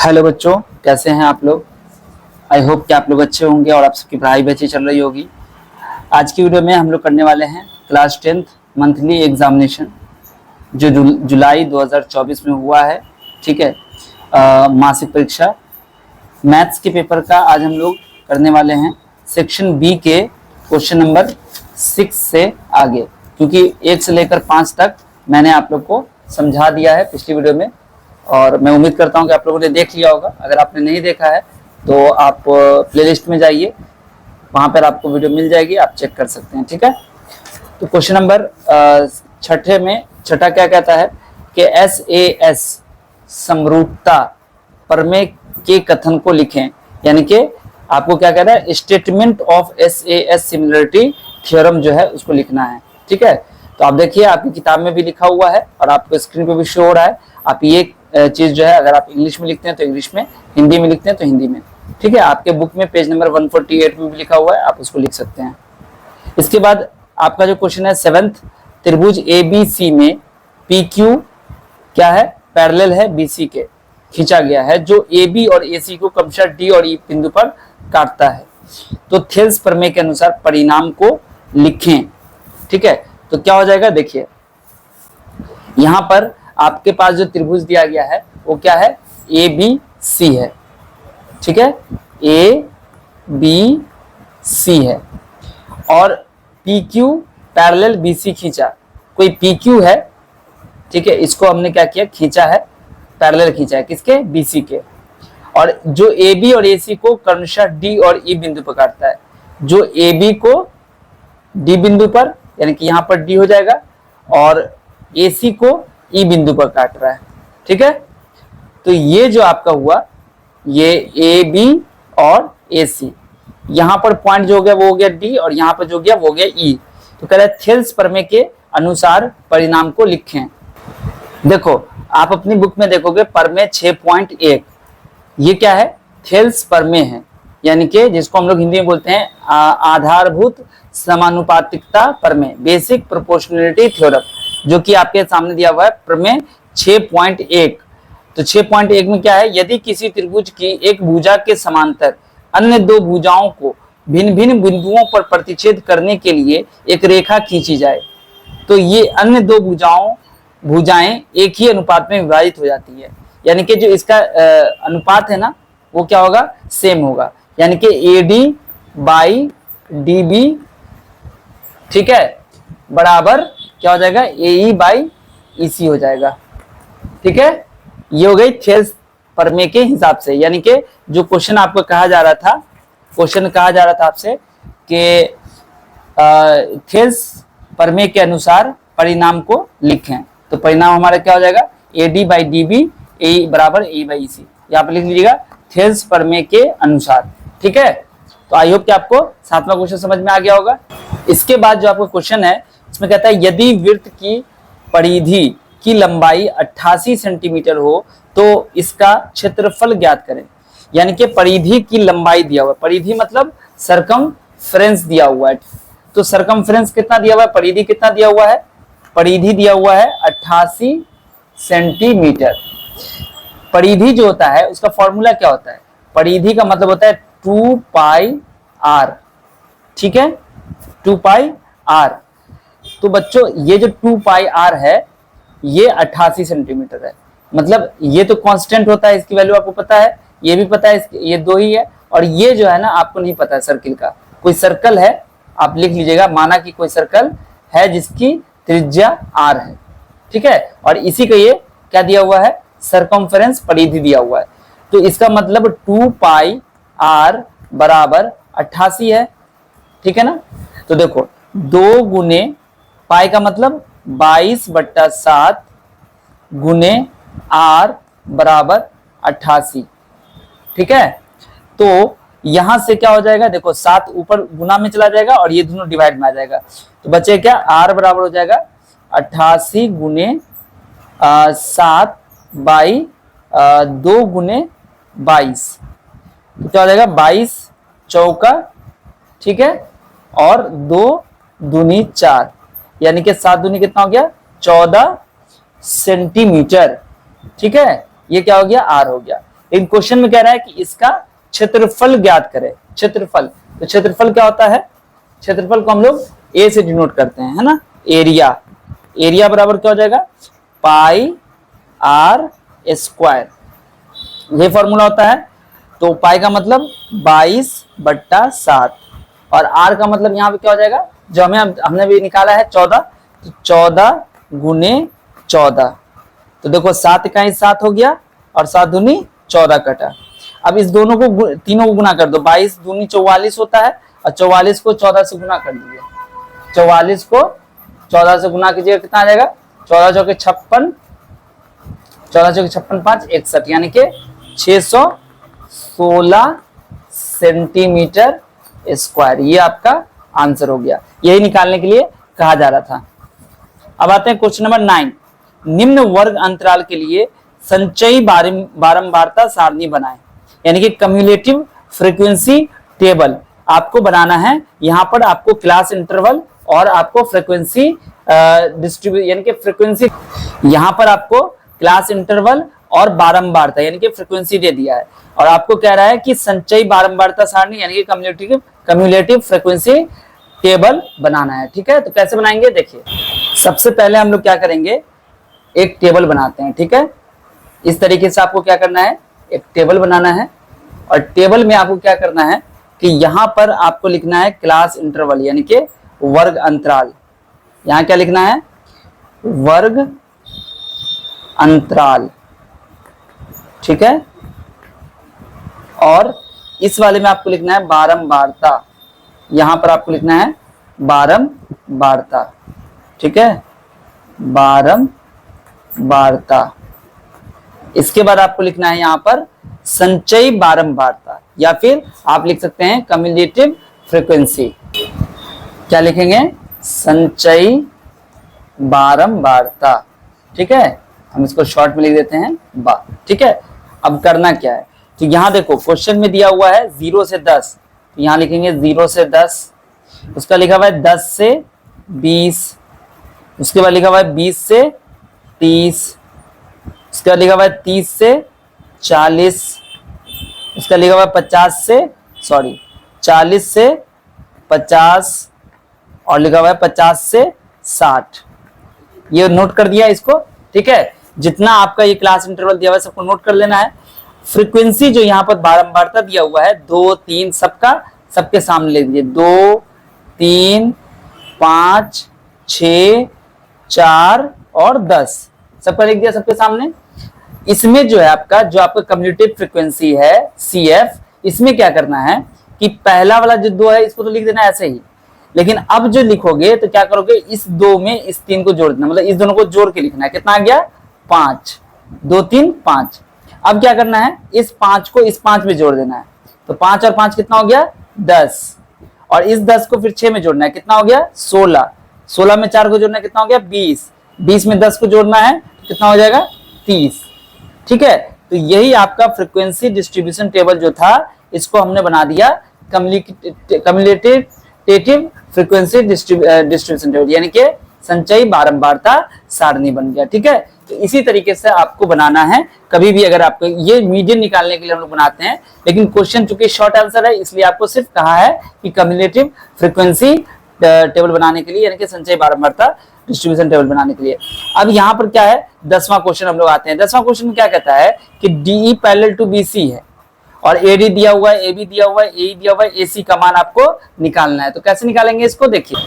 Hello बच्चों, कैसे हैं आप लोग। आई होप कि आप लोग अच्छे होंगे और आप सबकी पढ़ाई भी अच्छी चल रही होगी। आज की वीडियो में हम लोग करने वाले हैं क्लास 10th मंथली एग्जामिनेशन जो जुलाई 2024 में हुआ है। ठीक है, मासिक परीक्षा मैथ्स के पेपर का आज हम लोग करने वाले हैं सेक्शन बी के क्वेश्चन नंबर 6 से आगे, क्योंकि 1 से लेकर 5 तक मैंने आप लोग को समझा दिया है पिछली वीडियो में और मैं उम्मीद करता हूं कि आप लोगों ने देख लिया होगा। अगर आपने नहीं देखा है तो आप प्लेलिस्ट में जाइए, वहां पर आपको वीडियो मिल जाएगी, आप चेक कर सकते हैं। ठीक है, तो क्वेश्चन नंबर छठा क्या कहता है कि SAS समरूपता प्रमेय के कथन को लिखें। यानी कि आपको क्या कहता है, statement of SAS similarity theorem जो है उसको लिखना है। ठीक है, तो आप देखिए आपकी किताब में भी लिखा हुआ है और आपको स्क्रीन पे भी शो हो रहा है। आप ये चीज जो है, अगर आप इंग्लिश में लिखते हैं तो इंग्लिश में, हिंदी में लिखते हैं तो हिंदी में। ठीक है, आपके बुक में पेज नंबर 148 में भी लिखा हुआ है, आप उसको लिख सकते हैं। इसके बाद आपका जो क्वेश्चन है 7th, त्रिभुज ABC में PQ क्या है, पैरेलल है BC के, खींचा गया है, जो AB और AC को क्रमशः D और E बिंदु पर काटता है। तो थेल्स प्रमेय के अनुसार परिणाम को लिखें। ठीक है, तो क्या हो जाएगा, देखिए यहां पर आपके पास जो त्रिभुज दिया गया है वो क्या है, ABC है। ठीक है, ABC है और PQ पैरेलल BC खींचा, कोई PQ है। ठीक है, इसको हमने क्या किया, खींचा है, पैरेलल खींचा है, किसके, BC के। और जो AB और AC को क्रमशः D और E बिंदु पर काटता है, जो AB को D बिंदु पर, यानी कि यहां पर D हो जाएगा, और AC को E बिंदु पर काट रहा है। ठीक है, तो ये जो आपका हुआ, ये AB और AC, यहां पर पॉइंट जो हो गया वो हो गया D और यहां पर जो गया वो हो गया E। तो कह रहा है थेल्स प्रमेय के अनुसार परिणाम को लिखें। देखो आप अपनी बुक में देखोगे प्रमेय 6.1, ये क्या है, थेल्स प्रमेय है, यानी कि जिसको हम लोग हिंदी में बोलते हैं आधारभूत समानुपातिकता प्रमेय, बेसिक प्रोपोर्शनलिटी थ्योरम, जो कि आपके सामने दिया हुआ है प्रमेय 6.1। तो 6.1 में क्या है, यदि किसी त्रिभुज की एक भुजा के समांतर अन्य दो भुजाओं को भिन्न भिन्न बिंदुओं पर प्रतिच्छेद करने के लिए एक रेखा खींची जाए, तो ये अन्य दो भुजाएं एक ही अनुपात में विभाजित हो जाती है। यानी कि जो इसका अनुपात है ना, वो क्या होगा, सेम होगा, यानी कि AD बाई DB, ठीक है, बराबर क्या हो जाएगा, AE बाई EC हो जाएगा। ठीक है, ये हो गई थेल्स प्रमेय के हिसाब से। यानी कि जो क्वेश्चन आपको कहा जा रहा था, आपसे कि थेल्स प्रमेय के अनुसार परिणाम को लिखें, तो परिणाम हमारा क्या हो जाएगा, AD बाई DB AE बराबर AE बाई EC, यहाँ पर लिख लीजिएगा थेल्स प्रमेय के अनुसार। ठीक है, तो आई होप कि आपको 7वां क्वेश्चन समझ में आ गया होगा। इसके बाद जो आपका क्वेश्चन है, इसमें कहता है यदि वृत्त की परिधि की लंबाई 88 सेंटीमीटर हो तो इसका क्षेत्रफल ज्ञात करें। यानी कि परिधि की लंबाई दिया हुआ है, परिधि मतलब सरकमफ्रेंस दिया हुआ है। तो सरकमफ्रेंस कितना दिया हुआ है, परिधि कितना दिया हुआ है, परिधि दिया हुआ है 88 सेंटीमीटर। परिधि जो होता है उसका फॉर्मूला क्या होता है, परिधि का मतलब होता है 2 पाई r। ठीक है, 2 पाई r। तो बच्चों ये जो 2 पाई r है ये 88 सेंटीमीटर है, मतलब ये तो कांस्टेंट होता है, इसकी वैल्यू आपको पता है, ये भी पता है, ये दो ही है। और ये जो है ना आपको नहीं पता है सर्किल का, कोई सर्कल है, आप लिख लीजिएगा, माना कि कोई सर्कल है जिसकी त्रिज्या r है। ठीक है, और इसी का ये क्या दिया हुआ है, सरकमफ्रेंस परिधि दिया हुआ है। तो इसका मतलब 2 पाई r बराबर 88 है। ठीक है ना, तो देखो 2 गुने पाई का मतलब 22/7 गुने r बराबर 88। ठीक है, तो यहां से क्या हो जाएगा, देखो 7 ऊपर गुना में चला जाएगा और ये दोनों डिवाइड में आ जाएगा, तो बचे क्या, r बराबर हो जाएगा 88 गुने 7 बाई 2 गुने 22, तो क्या हो जाएगा 22 चौका, ठीक है, और 2 दूनी 4, यानी कि 7 दूनी कितना हो गया, 14 सेंटीमीटर। ठीक है, ये क्या हो गया, आर हो गया। लेकिन क्वेश्चन में कह रहा है कि इसका क्षेत्रफल ज्ञात करें। क्षेत्रफल, तो क्षेत्रफल क्या होता है? क्षेत्रफल को हम लोग ए से डिनोट करते हैं, है ना। एरिया, एरिया बराबर क्या हो जाएगा? पाई आर स्क्वायर, ये फॉर्मूला होता है। तो पाई का मतलब 22/7 और आर का मतलब यहाँ पे क्या हो जाएगा, जो हमने भी निकाला है 14, तो 14 × 14। तो देखो 7 का 7 हो गया और 7 दूनी 14 कटा। अब इस दोनों को तीनों को गुना कर दो, 22 दूनी 44 होता है और 44 को 14 से गुना कर दीजिए। 44 को 14 से गुना कीजिए, कितना आ जाएगा? 14 चौके 56, 14 चौके 56 5 61, यानी कि 616 सेंटीमीटर स्क्वायर। ये आपका आंसर हो गया, यही निकालने के लिए कहा जा रहा था। अब आते हैं क्वेश्चन नंबर 9। निम्न वर्ग अंतराल के लिए संचयी बारंबारता सारणी बनाएं, यानी कि कम्युलेटिव फ्रीक्वेंसी टेबल आपको बनाना है। यहाँ पर आपको क्लास इंटरवल और आपको फ्रीक्वेंसी डिस्ट्रीब्यूट, यानी कि फ्रीक्वेंसी, यहाँ पर आपको क्लास इंटरवल और बारंबारता यानी कि फ्रीक्वेंसी दे दिया है, और आपको कह रहा है कि संचयी बारंबारता सारणी यानी कि कम्युलेटिव फ्रीक्वेंसी टेबल बनाना है। ठीक है, तो कैसे बनाएंगे देखिए। सबसे पहले हम लोग क्या करेंगे, एक टेबल बनाते हैं। ठीक है, इस तरीके से आपको क्या करना है, एक टेबल बनाना है। और टेबल में आपको क्या करना है कि यहाँ पर आपको लिखना है क्लास इंटरवल यानी कि वर्ग अंतराल। यहाँ क्या लिखना है? वर्ग अंतराल। ठीक है, और इस वाले में आपको लिखना है बारंबारता। यहाँ पर आपको लिखना है बारंबारता। ठीक है, बारंबारता। इसके बाद आपको लिखना है यहाँ पर संचयी बारंबारता, या फिर आप लिख सकते हैं कम्युलेटिव फ्रीक्वेंसी। क्या लिखेंगे? संचयी बारंबारता। ठीक है, हम इसको शॉर्ट में लिख देते हैं बा। ठीक है, अब करना क्या है, तो यहाँ देखो क्वेश्चन में दिया हुआ है 0 से 10, तो यहाँ लिखेंगे 0 से 10। उसका लिखा हुआ है 10 से 20, उसके बाद लिखा हुआ है 20 से 30, उसके बाद लिखा हुआ है 30 से 40, उसका लिखा हुआ है 40 से 50 और लिखा हुआ है 50 से 60। ये नोट कर दिया इसको। ठीक है, जितना आपका ये क्लास इंटरवल दिया हुआ है सबको नोट कर लेना है। फ्रीक्वेंसी जो यहाँ पर बारंबारता दिया हुआ है 2 3 सबके सामने लिख दीजिए। 2 3 5 6 4 और 10 सबका लिख दिया सबके सामने। इसमें जो है आपका कम्युलेटिव फ्रीक्वेंसी है CF, इसमें क्या करना है कि पहला वाला जो 2 है इसको तो लिख देना ऐसे ही, लेकिन अब जो लिखोगे तो क्या करोगे, इस 2 में इस 3 को जोड़ देना, मतलब इस दोनों को जोड़ के लिखना है। कितना आ गया? 5, 2 3 5। अब क्या करना है, इस 5 को इस 5 में जोड़ देना है, तो 5 और 5 कितना हो गया? 10, और इस 10 को फिर 6 में जोड़ना है, कितना हो गया? 16, 16 में 4 को जोड़ना है, कितना हो गया? 20, 20 में 10 को जोड़ना है, कितना हो जाएगा? 30। ठीक है, तो यही आपका फ्रीक्वेंसी डिस्ट्रीब्यूशन टेबल जो था, इसको हमने बना दिया कम्युलेटिव फ्रीक्वेंसी डिस्ट्रीब्यूशन टेबल, यानी कि संचयी बारंबारता सारणी बन गया। ठीक है, तो इसी तरीके से आपको बनाना है। कभी भी अगर आपको ये मीडियन निकालने के लिए हम लोग बनाते हैं, लेकिन क्वेश्चन चूंकि शॉर्ट आंसर है इसलिए आपको सिर्फ कहा है कि कम्युलेटिव फ्रीक्वेंसी टेबल बनाने के लिए, यानी कि संचयी बारंबारता डिस्ट्रीब्यूशन टेबल बनाने के लिए। अब यहाँ पर क्या है, 10वां क्वेश्चन हम लोग आते हैं। 10वां क्वेश्चन में क्या कहता है कि DE पैरेलल टू BC है और AD दिया हुआ है, AB दिया हुआ है, AE दिया हुआ है, AC का मान आपको निकालना है। तो कैसे निकालेंगे इसको, देखिए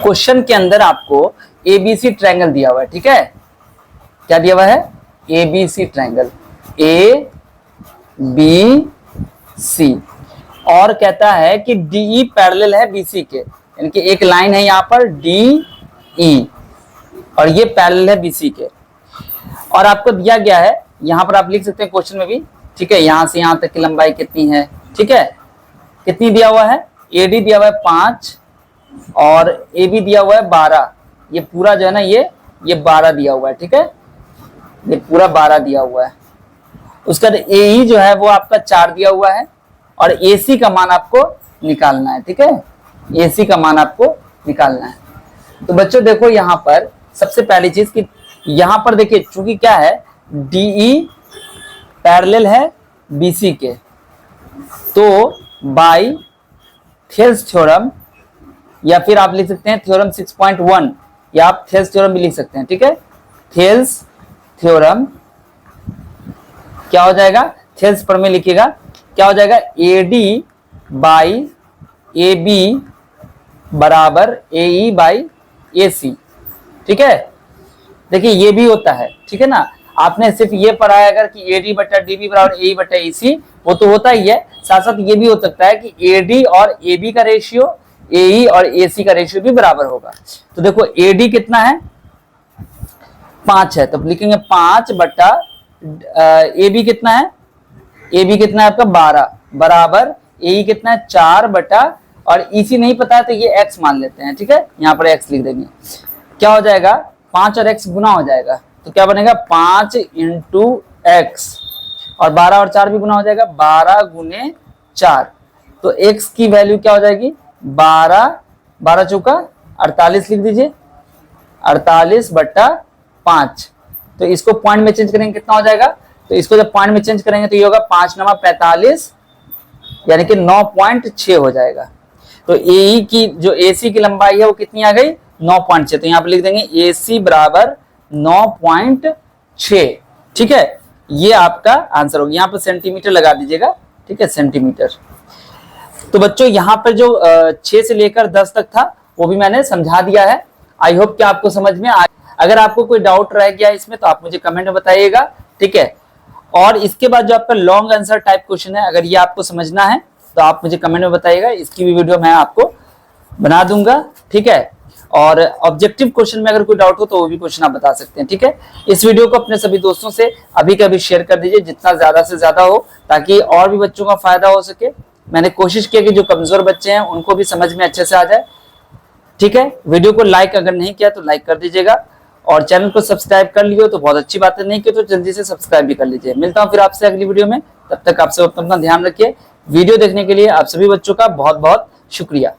क्वेश्चन के अंदर आपको ABC ट्रायंगल दिया हुआ है। ठीक है, क्या दिया हुआ है? ABC ट्रायंगल ABC, और कहता है कि DE पैरेलल है BC के, यानी कि एक लाइन है यहाँ पर DE और ये पैरेलल है BC के, और आपको दिया गया है, यहाँ पर आप लिख सकते हैं क्वेश्चन में भी। ठीक है, यहाँ से यहाँ तक की लंबाई कितनी है? ठीक है, कितनी दिया हुआ है? AD दिया हुआ है 5 और AB दिया हुआ है 12। ये पूरा जो है ना, ये 12 दिया हुआ है। ठीक है, ये पूरा 12 दिया हुआ है। उसका AE जो है वो आपका 4 दिया हुआ है और AC का मान आपको निकालना है। ठीक है, AC का मान आपको निकालना है। तो बच्चों देखो यहाँ पर सबसे पहली चीज कि यहाँ पर देखिए, चूंकि क्या है, DE पैरेलल है BC के, तो बाय थेल्स थ्योरम, या फिर आप लिख सकते हैं थ्योरम 6.1, या आप थेल्स थ्योरम भी लिख सकते हैं, ठीक है। थेल्स थ्योरम क्या हो जाएगा, थेल्स पर में लिखिएगा, क्या हो जाएगा, AD बाई AB बराबर AE बाई AC, ठीक है। देखिए ये भी होता है, ठीक है ना। आपने सिर्फ ये पढ़ा है अगर कि AD बटा DB बराबर AE बटा AC, वो तो होता ही है, साथ साथ ये भी हो सकता है कि AD और AB का रेशियो AE और AC का रेशियो भी बराबर होगा। तो देखो AD कितना है, 5 है, तो लिखेंगे 5 बटा AB कितना है, AB कितना है आपका 12 बराबर AE कितना है 4 बटा, और EC नहीं पता है तो ये x मान लेते हैं, ठीक है, यहाँ पर x लिख देंगे। क्या हो जाएगा, 5 और x गुना हो जाएगा, तो क्या बनेगा 5 इंटू x, और 12 और 4 भी गुना हो जाएगा, 12 गुने 4, तो x की वैल्यू क्या हो जाएगी 12 चौका 48 लिख दीजिए, 48 बटा 5। तो इसको पॉइंट में चेंज करेंगे कितना हो जाएगा, तो इसको जब पॉइंट में चेंज करेंगे तो ये होगा 5 9 45, यानी कि 9.6 हो जाएगा। तो AE की जो AC की लंबाई है वो कितनी आ गई 9.6, तो यहाँ पे लिख देंगे AC बराबर 9.6, ठीक है। ये आपका आंसर होगा, यहाँ पे सेंटीमीटर लगा दीजिएगा, ठीक है, सेंटीमीटर। तो बच्चों यहाँ पर जो 6 से लेकर 10 तक था वो भी मैंने समझा दिया है। आई होप कि आपको समझ में आ, अगर आपको कोई डाउट रह गया इसमें तो आप मुझे कमेंट में बताइएगा, ठीक है। और इसके बाद जो आपका लॉन्ग आंसर टाइप क्वेश्चन है, अगर ये आपको समझना है तो आप मुझे कमेंट में बताइएगा, इसकी भी वीडियो मैं आपको बना दूंगा, ठीक है। और ऑब्जेक्टिव क्वेश्चन में अगर कोई डाउट हो तो वो भी क्वेश्चन आप बता सकते हैं, ठीक है। इस वीडियो को अपने सभी दोस्तों से अभी के अभी शेयर कर दीजिए, जितना ज्यादा से ज्यादा हो, ताकि और भी बच्चों का फायदा हो सके। मैंने कोशिश की कि जो कमजोर बच्चे हैं उनको भी समझ में अच्छे से आ जाए, ठीक है। वीडियो को लाइक अगर नहीं किया तो लाइक कर दीजिएगा, और चैनल को सब्सक्राइब कर लियो तो बहुत अच्छी बात है, नहीं की तो जल्दी से सब्सक्राइब भी कर लीजिए। मिलता हूं फिर आपसे अगली वीडियो में, तब तक आप सब अपना ध्यान रखिए। वीडियो देखने के लिए आप सभी बच्चों का बहुत बहुत शुक्रिया।